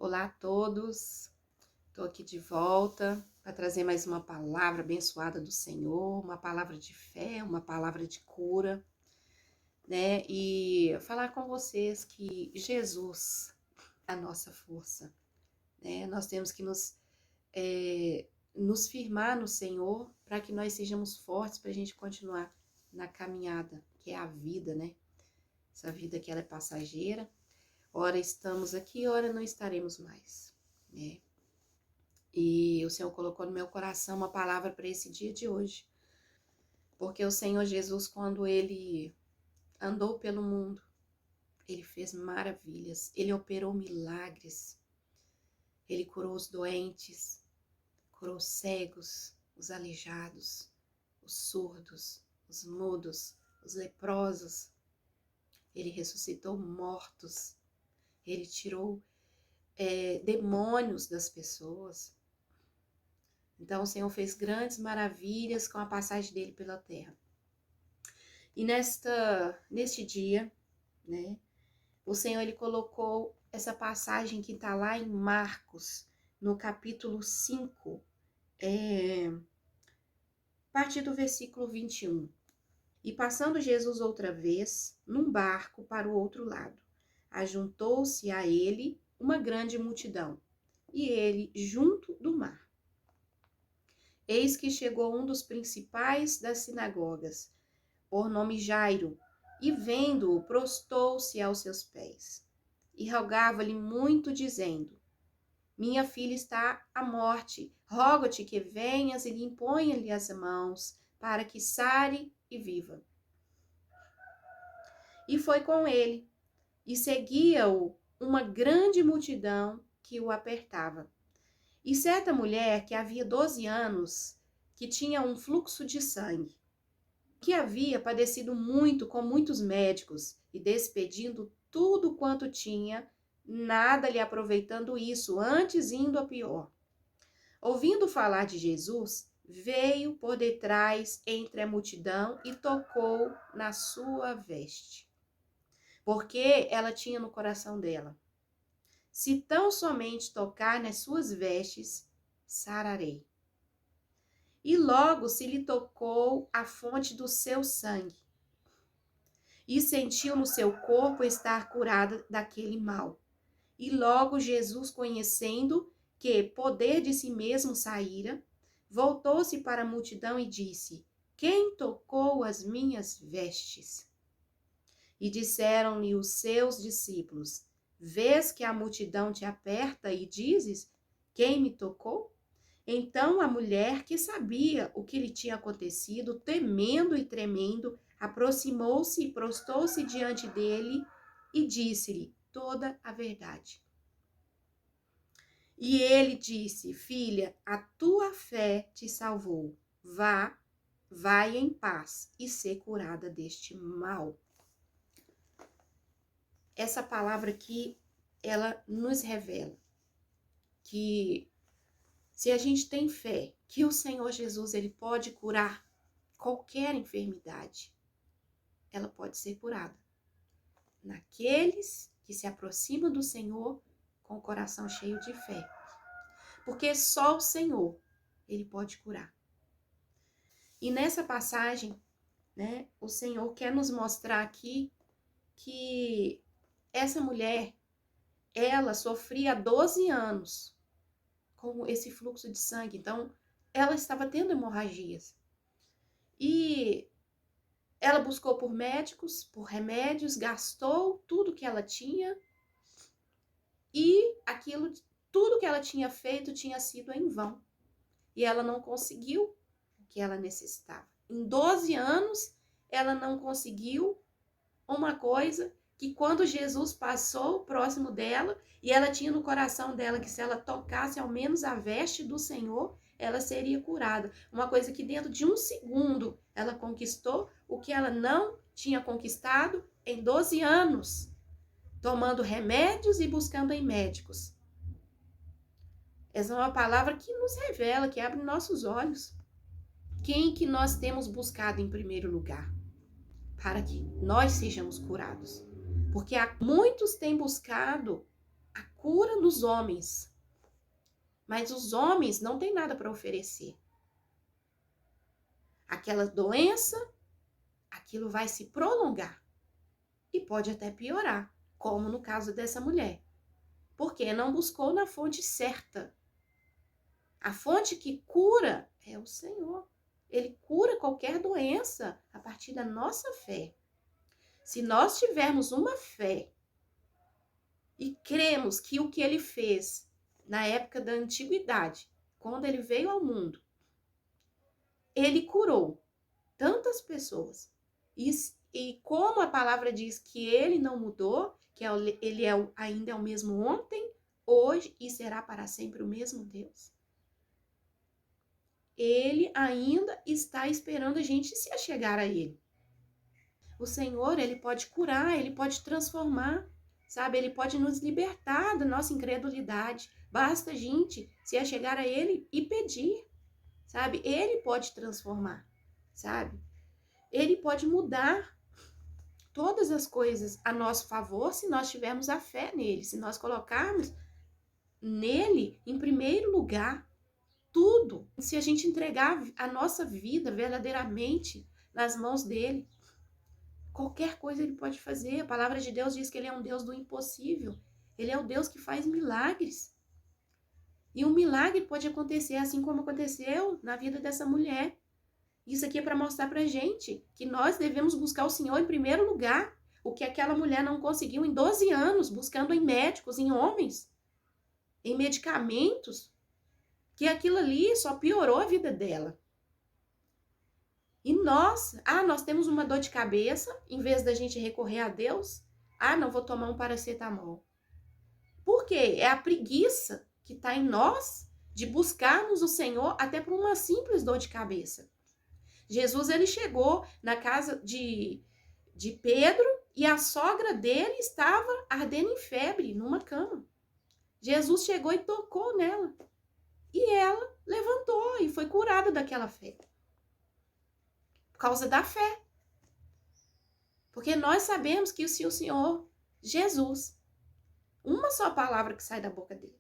Olá a todos, estou aqui de volta para trazer mais uma palavra abençoada do Senhor, uma palavra de fé, uma palavra de cura, né? E falar com vocês que Jesus é a nossa força, né? Nós temos que nos firmar no Senhor para que nós sejamos fortes para a gente continuar na caminhada, que é a vida, né? Essa vida que ela é passageira. Ora estamos aqui, ora não estaremos mais, né? E o Senhor colocou no meu coração uma palavra para esse dia de hoje. Porque o Senhor Jesus, quando ele andou pelo mundo, ele fez maravilhas, ele operou milagres, ele curou os doentes, curou os cegos, os aleijados, os surdos, os mudos, os leprosos. Ele ressuscitou mortos, ele tirou demônios das pessoas. Então o Senhor fez grandes maravilhas com a passagem dele pela terra. E neste dia, né, o Senhor ele colocou essa passagem que está lá em Marcos, no capítulo 5, a partir do versículo 21. E passando Jesus outra vez, num barco para o outro lado, ajuntou-se a ele uma grande multidão, e ele junto do mar. Eis que chegou um dos principais das sinagogas, por nome Jairo, e vendo-o, prostou-se aos seus pés, e rogava-lhe muito, dizendo: Minha filha está à morte, rogo-te que venhas e lhe imponha-lhe as mãos, para que sare e viva. E foi com ele, e seguia-o uma grande multidão que o apertava. E certa mulher que havia 12 anos, que tinha um fluxo de sangue, que havia padecido muito com muitos médicos e despedindo tudo quanto tinha, nada lhe aproveitando isso, antes indo a pior. Ouvindo falar de Jesus, veio por detrás entre a multidão e tocou na sua veste. Porque ela tinha no coração dela: se tão somente tocar nas suas vestes, sararei. E logo se lhe tocou a fonte do seu sangue, e sentiu no seu corpo estar curada daquele mal. E logo Jesus, conhecendo que poder de si mesmo saíra, voltou-se para a multidão e disse: Quem tocou as minhas vestes? E disseram-lhe os seus discípulos: Vês que a multidão te aperta e dizes: Quem me tocou? Então a mulher, que sabia o que lhe tinha acontecido, temendo e tremendo, aproximou-se e prostou-se diante dele e disse-lhe toda a verdade. E ele disse: Filha, a tua fé te salvou. Vai em paz e ser curada deste mal. Essa palavra aqui, ela nos revela que se a gente tem fé que o Senhor Jesus ele pode curar qualquer enfermidade, ela pode ser curada naqueles que se aproximam do Senhor com o coração cheio de fé. Porque só o Senhor ele pode curar. E nessa passagem, né, o Senhor quer nos mostrar aqui que essa mulher, ela sofria há 12 anos com esse fluxo de sangue. Então, ela estava tendo hemorragias. E ela buscou por médicos, por remédios, gastou tudo que ela tinha. E tudo que ela tinha feito tinha sido em vão. E ela não conseguiu o que ela necessitava. Em 12 anos, ela não conseguiu uma coisa que quando Jesus passou próximo dela, e ela tinha no coração dela que se ela tocasse ao menos a veste do Senhor, ela seria curada. Uma coisa que dentro de um segundo ela conquistou o que ela não tinha conquistado em 12 anos, tomando remédios e buscando em médicos. Essa é uma palavra que nos revela, que abre nossos olhos. Quem que nós temos buscado em primeiro lugar? Para que nós sejamos curados. Porque muitos têm buscado a cura nos homens. Mas os homens não têm nada para oferecer. Aquela doença, aquilo vai se prolongar e pode até piorar, como no caso dessa mulher, porque não buscou na fonte certa. A fonte que cura é o Senhor. Ele cura qualquer doença a partir da nossa fé. Se nós tivermos uma fé e cremos que o que ele fez na época da antiguidade, quando ele veio ao mundo, ele curou tantas pessoas. E como a palavra diz que ele não mudou, que ele ainda é o mesmo ontem, hoje e será para sempre o mesmo Deus, ele ainda está esperando a gente se achegar a ele. O Senhor, ele pode curar, ele pode transformar, sabe? Ele pode nos libertar da nossa incredulidade. Basta a gente se achegar a ele e pedir, sabe? Ele pode transformar, sabe? Ele pode mudar todas as coisas a nosso favor se nós tivermos a fé nele, se nós colocarmos nele em primeiro lugar tudo, se a gente entregar a nossa vida verdadeiramente nas mãos dele. Qualquer coisa ele pode fazer. A palavra de Deus diz que ele é um Deus do impossível. Ele é o Deus que faz milagres. E um milagre pode acontecer assim como aconteceu na vida dessa mulher. Isso aqui é para mostrar pra gente que nós devemos buscar o Senhor em primeiro lugar. O que aquela mulher não conseguiu em 12 anos, buscando em médicos, em homens, em medicamentos, que aquilo ali só piorou a vida dela. E nós temos uma dor de cabeça, em vez da gente recorrer a Deus, não vou tomar um paracetamol. Por quê? É a preguiça que está em nós de buscarmos o Senhor até por uma simples dor de cabeça. Jesus, ele chegou na casa de Pedro e a sogra dele estava ardendo em febre, numa cama. Jesus chegou e tocou nela. E ela levantou e foi curada daquela febre. Por causa da fé. Porque nós sabemos que se o Senhor Jesus, uma só palavra que sai da boca dele,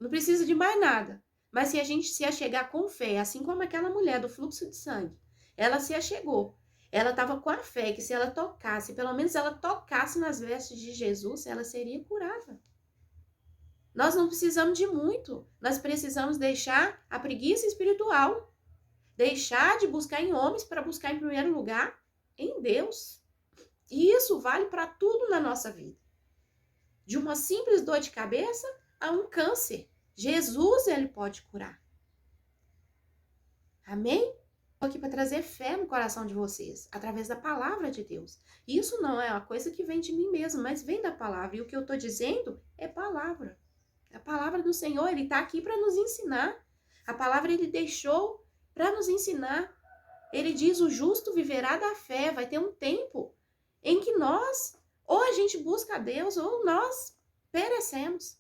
não precisa de mais nada. Mas se a gente se achegar com fé, assim como aquela mulher do fluxo de sangue, ela se achegou. Ela estava com a fé que se ela tocasse, pelo menos ela tocasse nas vestes de Jesus, ela seria curada. Nós não precisamos de muito. Nós precisamos deixar a preguiça espiritual. Deixar de buscar em homens para buscar em primeiro lugar em Deus. E isso vale para tudo na nossa vida. De uma simples dor de cabeça a um câncer. Jesus, ele pode curar. Amém? Estou aqui para trazer fé no coração de vocês, através da palavra de Deus. Isso não é uma coisa que vem de mim mesmo, mas vem da palavra. E o que eu estou dizendo é palavra. A palavra do Senhor, ele está aqui para nos ensinar. A palavra ele deixou para nos ensinar. Ele diz, o justo viverá da fé. Vai ter um tempo em que nós, ou a gente busca a Deus, ou nós perecemos.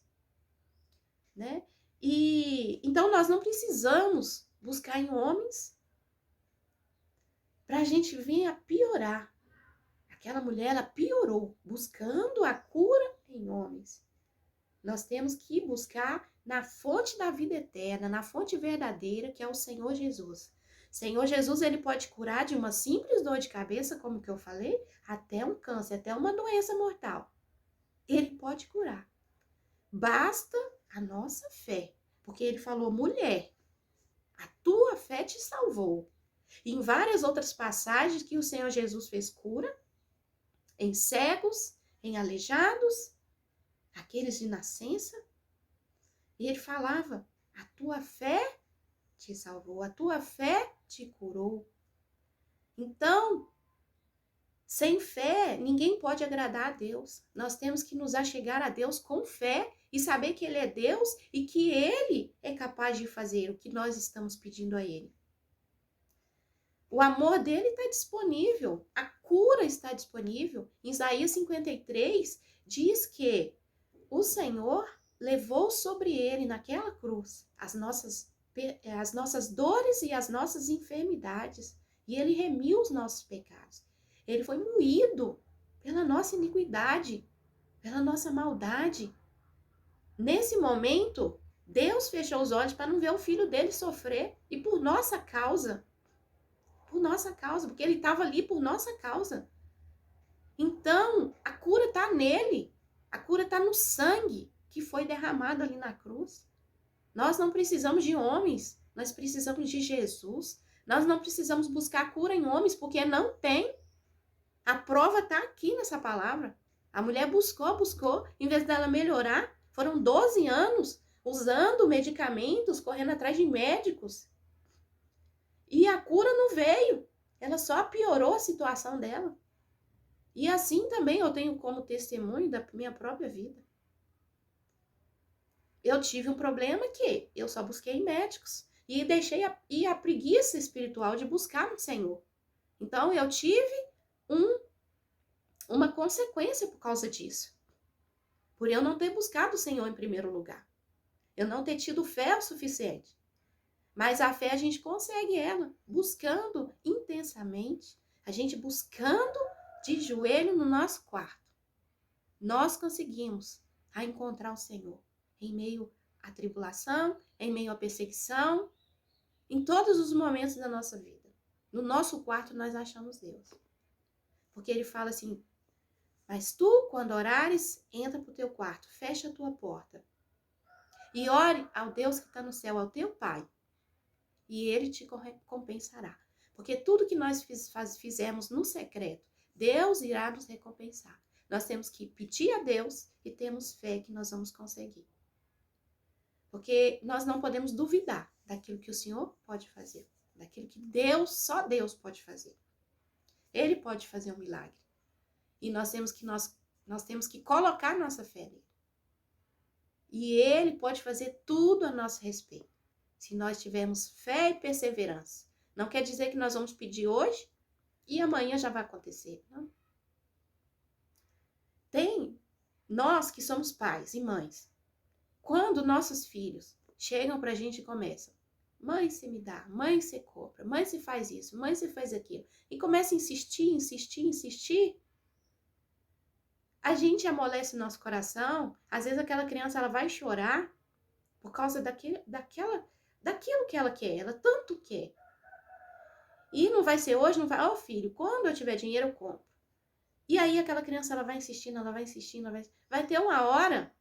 Né? E então nós não precisamos buscar em homens para a gente vir a piorar. Aquela mulher, ela piorou, buscando a cura em homens. Nós temos que buscar na fonte da vida eterna, na fonte verdadeira, que é o Senhor Jesus. Senhor Jesus, ele pode curar de uma simples dor de cabeça, como que eu falei, até um câncer, até uma doença mortal. Ele pode curar. Basta a nossa fé, porque ele falou, mulher, a tua fé te salvou. E em várias outras passagens que o Senhor Jesus fez cura, em cegos, em aleijados, aqueles de nascença, e ele falava, a tua fé te salvou, a tua fé te curou. Então, sem fé, ninguém pode agradar a Deus. Nós temos que nos achegar a Deus com fé e saber que ele é Deus e que ele é capaz de fazer o que nós estamos pedindo a ele. O amor dele está disponível, a cura está disponível. Em Isaías 53 diz que o Senhor levou sobre ele naquela cruz as nossas dores e as nossas enfermidades. E ele remiu os nossos pecados. Ele foi moído pela nossa iniquidade, pela nossa maldade. Nesse momento, Deus fechou os olhos para não ver o filho dele sofrer. E por nossa causa, porque ele estava ali por nossa causa. Então, a cura está nele. A cura está no sangue que foi derramado ali na cruz. Nós não precisamos de homens, nós precisamos de Jesus. Nós não precisamos buscar cura em homens, porque não tem. A prova está aqui nessa palavra. A mulher buscou, em vez dela melhorar, foram 12 anos usando medicamentos, correndo atrás de médicos. E a cura não veio. Ela só piorou a situação dela. E assim também eu tenho como testemunho da minha própria vida. Eu tive um problema que eu só busquei médicos e deixei a preguiça espiritual de buscar no Senhor. Então eu tive uma consequência por causa disso. Por eu não ter buscado o Senhor em primeiro lugar. Eu não ter tido fé o suficiente. Mas a fé a gente consegue ela buscando intensamente, a gente buscando de joelho no nosso quarto. Nós conseguimos encontrar o Senhor em meio à tribulação, em meio à perseguição, em todos os momentos da nossa vida. No nosso quarto nós achamos Deus. Porque ele fala assim: mas tu, quando orares, entra para o teu quarto, fecha a tua porta e ore ao Deus que está no céu, ao teu Pai, e ele te recompensará. Porque tudo que nós fizemos no secreto, Deus irá nos recompensar. Nós temos que pedir a Deus e temos fé que nós vamos conseguir. Porque nós não podemos duvidar daquilo que o Senhor pode fazer, daquilo que só Deus pode fazer. Ele pode fazer um milagre. E nós temos que colocar nossa fé nele. E ele pode fazer tudo a nosso respeito, se nós tivermos fé e perseverança. Não quer dizer que nós vamos pedir hoje e amanhã já vai acontecer. Não. Tem nós que somos pais e mães. Quando nossos filhos chegam pra gente e começam: mãe, você me dá, mãe, você compra, mãe, você faz isso, mãe, você faz aquilo. E começa a insistir. A gente amolece o nosso coração. Às vezes aquela criança ela vai chorar por causa daquilo que ela quer, ela tanto quer. E não vai ser hoje, não vai. Ó, filho, quando eu tiver dinheiro eu compro. E aí aquela criança ela vai insistindo. Vai ter uma hora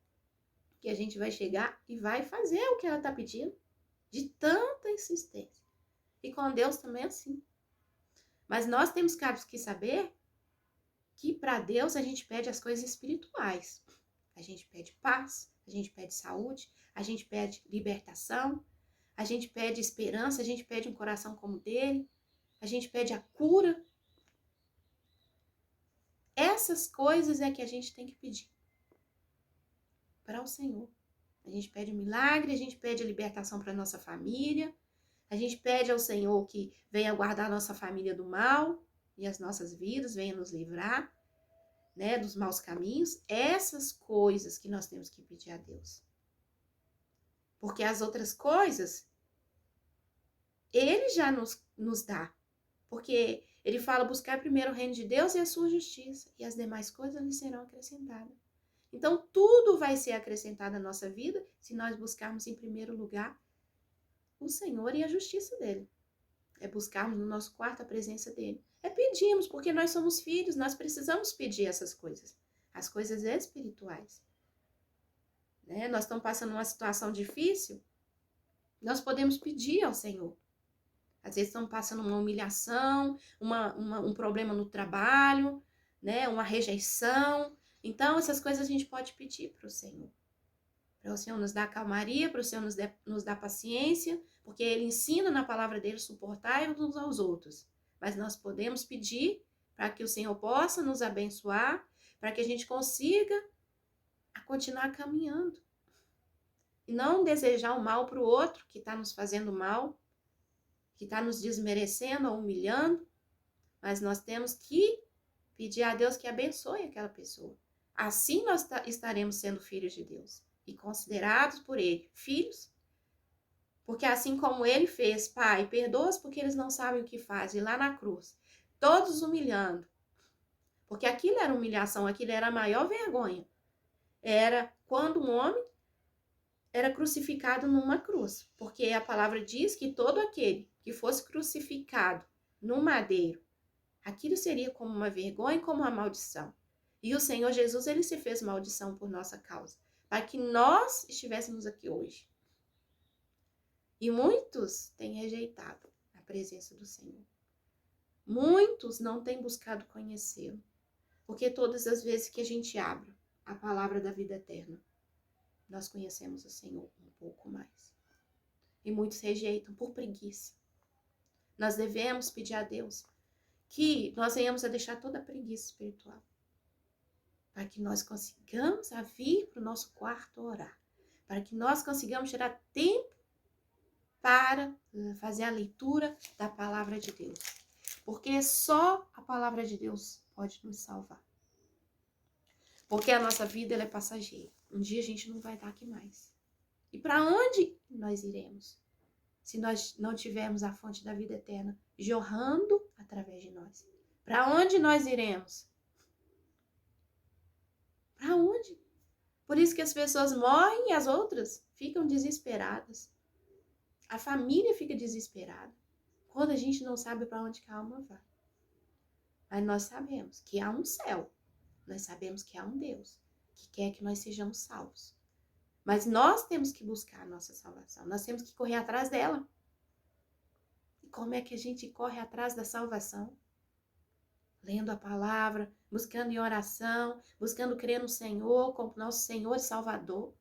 que a gente vai chegar e vai fazer o que ela está pedindo, de tanta insistência. E com Deus também é assim. Mas nós temos que saber que para Deus a gente pede as coisas espirituais. A gente pede paz, a gente pede saúde, a gente pede libertação, a gente pede esperança, a gente pede um coração como o dele, a gente pede a cura. Essas coisas é que a gente tem que pedir para o Senhor. A gente pede um milagre, a gente pede a libertação para nossa família, a gente pede ao Senhor que venha guardar a nossa família do mal e as nossas vidas, venha nos livrar, né, dos maus caminhos. Essas coisas que nós temos que pedir a Deus. Porque as outras coisas, ele já nos dá. Porque ele fala: buscar primeiro o reino de Deus e a sua justiça, e as demais coisas lhe serão acrescentadas. Então, tudo vai ser acrescentado à nossa vida se nós buscarmos em primeiro lugar o Senhor e a justiça dele. É buscarmos no nosso quarto a presença dele. É pedirmos, porque nós somos filhos, nós precisamos pedir essas coisas. As coisas espirituais. Né? Nós estamos passando uma situação difícil, nós podemos pedir ao Senhor. Às vezes estamos passando uma humilhação, um problema no trabalho, né? Uma rejeição. Então, essas coisas a gente pode pedir para o Senhor. Para o Senhor nos dar calmaria, para o Senhor nos dar paciência, porque Ele ensina na palavra dele: suportar uns aos outros. Mas nós podemos pedir para que o Senhor possa nos abençoar, para que a gente consiga continuar caminhando. E não desejar o mal para o outro que está nos fazendo mal, que está nos desmerecendo ou humilhando, mas nós temos que pedir a Deus que abençoe aquela pessoa. Assim nós estaremos sendo filhos de Deus e considerados por Ele filhos, porque assim como Ele fez: Pai, perdoa-os porque eles não sabem o que fazem, lá na cruz, todos humilhando, porque aquilo era humilhação, aquilo era a maior vergonha. Era quando um homem era crucificado numa cruz, porque a palavra diz que todo aquele que fosse crucificado no madeiro, aquilo seria como uma vergonha e como uma maldição. E o Senhor Jesus, ele se fez maldição por nossa causa, para que nós estivéssemos aqui hoje. E muitos têm rejeitado a presença do Senhor. Muitos não têm buscado conhecê-lo, porque todas as vezes que a gente abre a palavra da vida eterna, nós conhecemos o Senhor um pouco mais. E muitos rejeitam por preguiça. Nós devemos pedir a Deus que nós venhamos a deixar toda a preguiça espiritual, para que nós consigamos a vir para o nosso quarto orar, para que nós consigamos tirar tempo para fazer a leitura da palavra de Deus, porque só a palavra de Deus pode nos salvar. Porque a nossa vida ela é passageira. Um dia a gente não vai estar aqui mais. E para onde nós iremos? Se nós não tivermos a fonte da vida eterna jorrando através de nós. Para onde nós iremos? Para onde? Por isso que as pessoas morrem e as outras ficam desesperadas. A família fica desesperada quando a gente não sabe para onde a alma vai. Mas nós sabemos que há um céu. Nós sabemos que há um Deus que quer que nós sejamos salvos. Mas nós temos que buscar a nossa salvação. Nós temos que correr atrás dela. E como é que a gente corre atrás da salvação? Lendo a palavra, buscando em oração, buscando crer no Senhor como nosso Senhor e Salvador.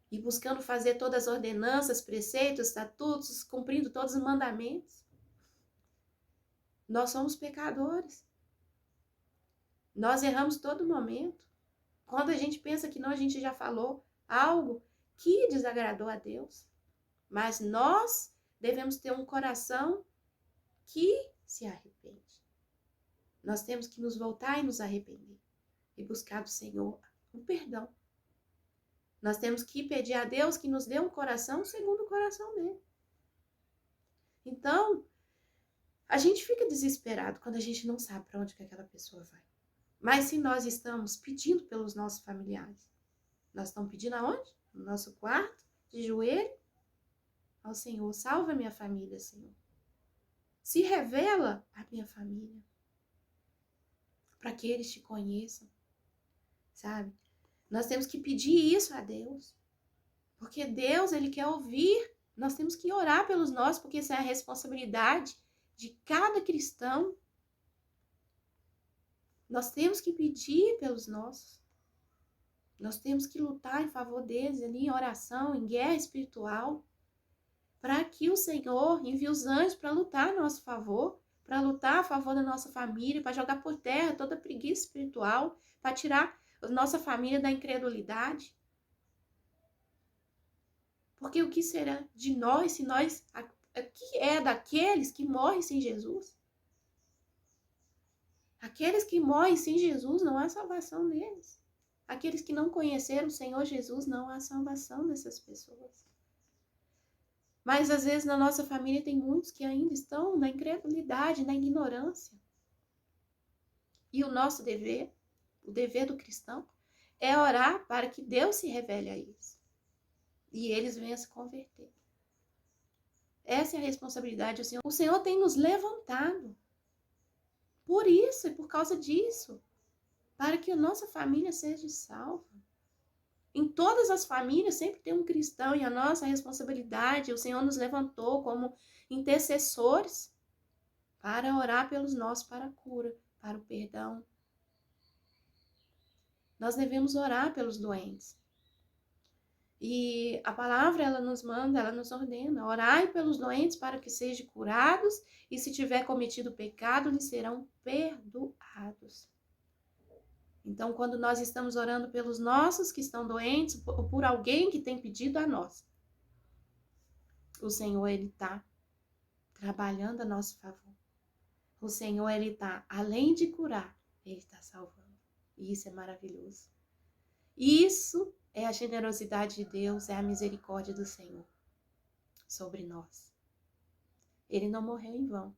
E buscando fazer todas as ordenanças, preceitos, estatutos, cumprindo todos os mandamentos. Nós somos pecadores. Nós erramos todo momento. Quando a gente pensa que não, a gente já falou algo que desagradou a Deus. Mas nós devemos ter um coração que se arrepende. Nós temos que nos voltar e nos arrepender. E buscar do Senhor o perdão. Nós temos que pedir a Deus que nos dê um coração segundo o coração dele. Então, a gente fica desesperado quando a gente não sabe para onde que aquela pessoa vai. Mas se nós estamos pedindo pelos nossos familiares, nós estamos pedindo aonde? No nosso quarto, de joelho, ao Senhor. Salva a minha família, Senhor. Se revela a minha família. Para que eles te conheçam, sabe? Nós temos que pedir isso a Deus. Porque Deus, Ele quer ouvir. Nós temos que orar pelos nossos, porque essa é a responsabilidade de cada cristão. Nós temos que pedir pelos nossos. Nós temos que lutar em favor deles ali em oração, em guerra espiritual, para que o Senhor envie os anjos para lutar a nosso favor, para lutar a favor da nossa família, para jogar por terra toda a preguiça espiritual, para tirar a nossa família da incredulidade. Porque o que será de nós se nós... O que é daqueles que morrem sem Jesus? Aqueles que morrem sem Jesus, não há salvação neles. Aqueles que não conheceram o Senhor Jesus, não há salvação dessas pessoas. Mas às vezes na nossa família tem muitos que ainda estão na incredulidade, na ignorância. E o nosso dever, o dever do cristão, é orar para que Deus se revele a eles. E eles venham a se converter. Essa é a responsabilidade do Senhor. O Senhor tem nos levantado. Por isso e por causa disso. Para que a nossa família seja salva. Em todas as famílias sempre tem um cristão e a nossa responsabilidade, o Senhor nos levantou como intercessores para orar pelos nossos, para a cura, para o perdão. Nós devemos orar pelos doentes. E a palavra, ela nos manda, ela nos ordena, orai pelos doentes para que sejam curados e se tiver cometido pecado, lhes serão perdoados. Então, quando nós estamos orando pelos nossos que estão doentes, ou por alguém que tem pedido a nós, o Senhor, Ele está trabalhando a nosso favor. O Senhor, Ele está, além de curar, Ele está salvando. E isso é maravilhoso. Isso é a generosidade de Deus, é a misericórdia do Senhor sobre nós. Ele não morreu em vão.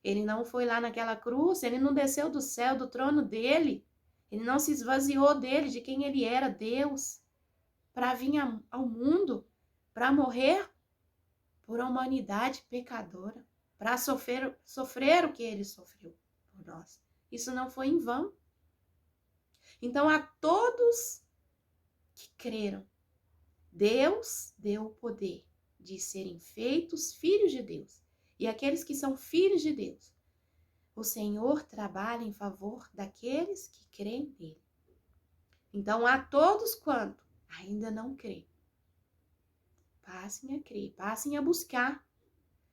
Ele não foi lá naquela cruz, Ele não desceu do céu, do trono dEle. Ele não se esvaziou dele, de quem ele era, Deus, para vir ao mundo, para morrer por uma humanidade pecadora, para sofrer o que ele sofreu por nós. Isso não foi em vão. Então, a todos que creram, Deus deu o poder de serem feitos filhos de Deus. E aqueles que são filhos de Deus, o Senhor trabalha em favor daqueles que creem nele. Então, a todos quanto ainda não creem, passem a crer, passem a buscar.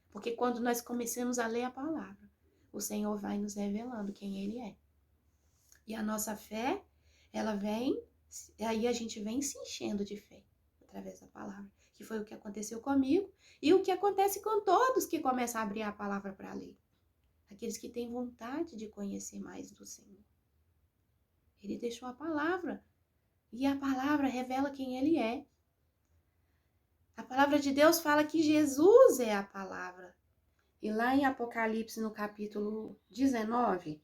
Porque quando nós começamos a ler a palavra, o Senhor vai nos revelando quem ele é. E a nossa fé, ela vem, aí a gente vem se enchendo de fé através da palavra. Que foi o que aconteceu comigo e o que acontece com todos que começam a abrir a palavra para ler. Aqueles que têm vontade de conhecer mais do Senhor. Ele deixou a palavra. E a palavra revela quem ele é. A palavra de Deus fala que Jesus é a palavra. E lá em Apocalipse, no capítulo 19,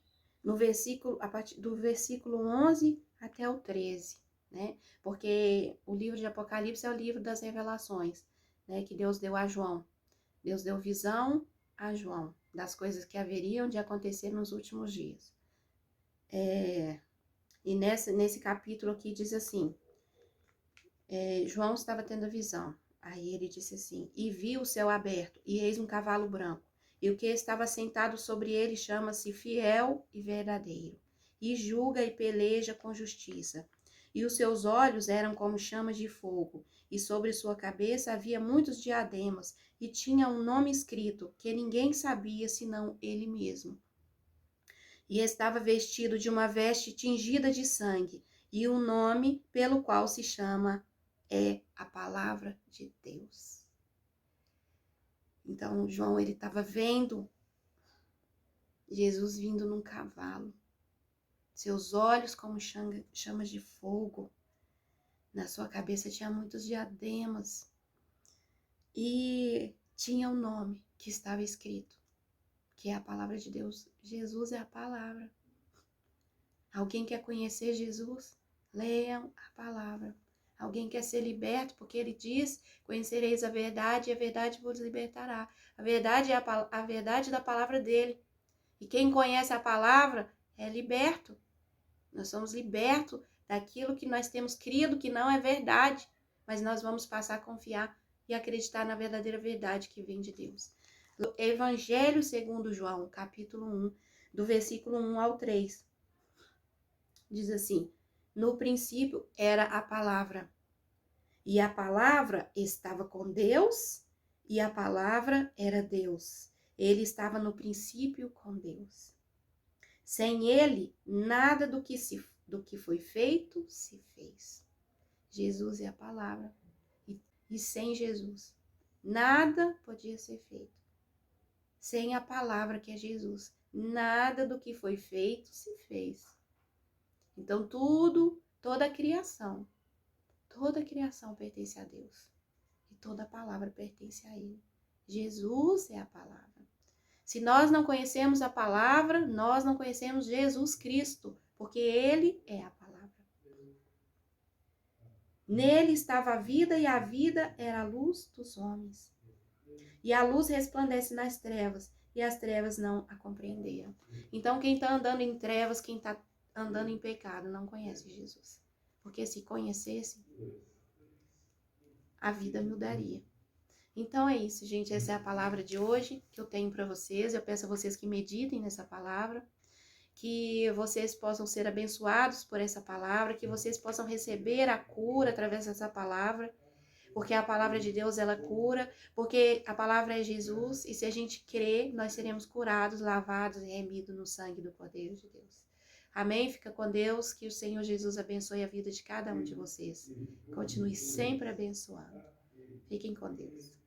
a partir do versículo 11 até o 13, né? Porque o livro de Apocalipse é o livro das revelações, né? Que Deus deu a João. Deus deu visão a João das coisas que haveriam de acontecer nos últimos dias. E nesse capítulo aqui diz assim, João estava tendo a visão. Aí ele disse assim, e vi o céu aberto, e eis um cavalo branco. E o que estava sentado sobre ele chama-se Fiel e Verdadeiro, e julga e peleja com justiça. E os seus olhos eram como chamas de fogo, e sobre sua cabeça havia muitos diademas, e tinha um nome escrito, que ninguém sabia senão ele mesmo. E estava vestido de uma veste tingida de sangue, e o nome pelo qual se chama é a palavra de Deus. Então, João, ele estava vendo Jesus vindo num cavalo. Seus olhos como chamas de fogo. Na sua cabeça tinha muitos diademas. E tinha um nome que estava escrito, que é a palavra de Deus. Jesus é a palavra. Alguém quer conhecer Jesus? Leiam a palavra. Alguém quer ser liberto, porque ele diz, conhecereis a verdade e a verdade vos libertará. A verdade é a verdade da palavra dele. E quem conhece a palavra é liberto. Nós somos libertos daquilo que nós temos crido que não é verdade, mas nós vamos passar a confiar e acreditar na verdadeira verdade que vem de Deus. Evangelho segundo João, capítulo 1, do versículo 1 ao 3. Diz assim, no princípio era a palavra, e a palavra estava com Deus, e a palavra era Deus. Ele estava no princípio com Deus. Sem ele, nada do que foi feito se fez. Jesus é a palavra. E sem Jesus, nada podia ser feito. Sem a palavra que é Jesus, nada do que foi feito se fez. Então toda a criação pertence a Deus. E toda a palavra pertence a Ele. Jesus é a palavra. Se nós não conhecemos a palavra, nós não conhecemos Jesus Cristo, porque Ele é a palavra. Nele estava a vida, e a vida era a luz dos homens. E a luz resplandece nas trevas, e as trevas não a compreenderam. Então, quem está andando em trevas, quem está andando em pecado, não conhece Jesus. Porque se conhecesse, a vida mudaria. Então é isso, gente. Essa é a palavra de hoje que eu tenho para vocês. Eu peço a vocês que meditem nessa palavra, que vocês possam ser abençoados por essa palavra, que vocês possam receber a cura através dessa palavra, porque a palavra de Deus, ela cura, porque a palavra é Jesus, e se a gente crer, nós seremos curados, lavados e remidos no sangue do poder de Deus. Amém? Fica com Deus, que o Senhor Jesus abençoe a vida de cada um de vocês. Continue sempre abençoando. Fiquem com Deus.